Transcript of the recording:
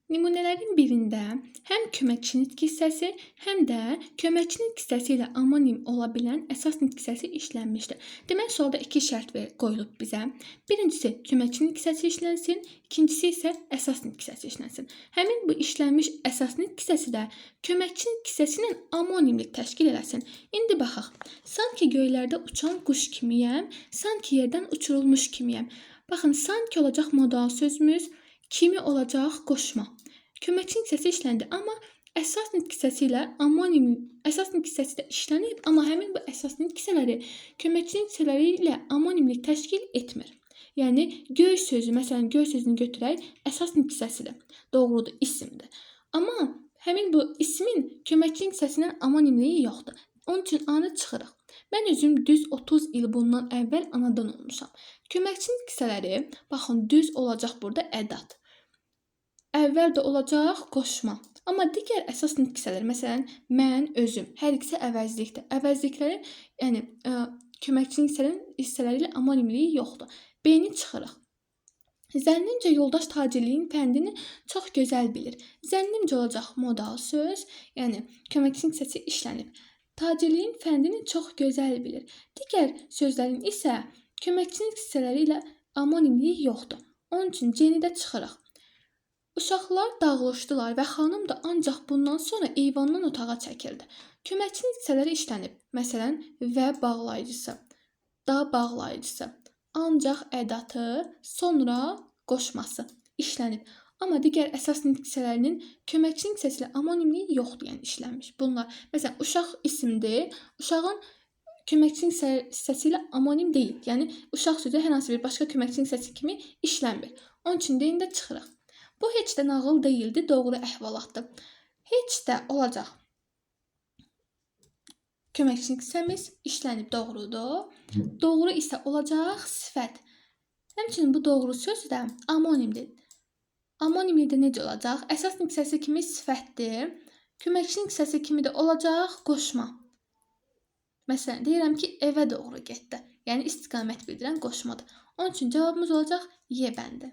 Nümunələrin birində həm köməkçi nitq hissəsi, həm də köməkçi nitq hissəsi ilə amonim ola bilən əsas nitq hissəsi işlənmişdir. Demək, sualda iki şərt qoyulub bizə. Birincisi köməkçi nitq hissəsi işlənsin, ikincisi isə əsas nitq hissəsi işlənsin. Həmin bu işlənmiş əsas nitq hissəsi də köməkçi nitq hissəsi ilə amonimlik təşkil eləsin. İndi baxaq. Sanki göylərdə uçan quş kimiyəm, sanki yerdən uçurulmuş kimiyəm. Baxın, sanki olacaq modal sözümüz, kimi olacaq qoşma. Köməkçi nitq hissəsi işləndi, amma əsas nitq hissəsi ilə amonim, əsas nitq hissəsi də işlənib, amma həmin bu əsas nitq hissələri köməkçi nitq hissələri ilə amonimlik təşkil etmir. Yəni göy sözü, məsələn, göy sözünü götürək, əsas nitq hissəsidir. Doğrudur, isimdir. Amma həmin bu ismin köməkçi nitq hissəsindən amonimliyi yoxdur. Onun üçün A-nı çıxırıq. Mən özüm düz 30 il bundan əvvəl anadan olmuşam. Köməkçi nitq hissələri, baxın, düz olacaq burada ədat. Əvvəl də olacaq qoşma. Amma digər əsas nitq hissələri, məsələn, mən, özüm, hər ikisi əvəzlikdir. Əvəzlikləri, yəni köməkçi nitq hissələri ilə amonimliyi yoxdur. B-ni çıxırıq. Zənnimcə yoldaş tacirliyin fəndini çox gözəl bilir. Zənnimcə olacaq modal söz, yəni köməkçi nitq hissəsi işlənib. Tacirliyin fəndini çox gözəl bilir. Digər sözlərin isə köməkçi nitq hissələri ilə amonimliyi yoxdur. Onun üçün C-ni də çıxırıq. Uşaqlar dağılışdılar və xanım da ancaq bundan sonra eyvandan otağa çəkildi. Köməkçi nitq hissələri işlənib. Məsələn, və bağlayıcısı, da bağlayıcısı, ancaq ədatı, sonra qoşması işlənib. Amma digər əsas nitq hissələrinin köməkçi nitq hissəsi ilə amonimliyi yoxdur, yəni işlənmiş. Bunlar, məsələn, uşaq isimdir, uşağın köməkçi nitq hissəsi ilə anonim deyil. Yəni uşaq sözü hər hansı bir başqa köməkçi nitq hissəsi kimi işlənmir. Onun üçün D-ni də çıxırıq. Bu heç də nağıl deyildi, doğru əhvalatdır. Heç də olacaq. Köməkçi nitq hissəmiz işlənib, doğrudur. Doğru isə olacaq sifət. Həmçinin bu doğru söz də amonimdir. Amonimlikdə necə olacaq? Əsas nitq hissəsi kimi sifətdir. Köməkçi nitq hissəsi kimi də olacaq qoşma. Məsələn, deyirəm ki, evə doğru getdi. Yəni istiqamət bildirən qoşmadır. Onun üçün cavabımız olacaq Y bəndi.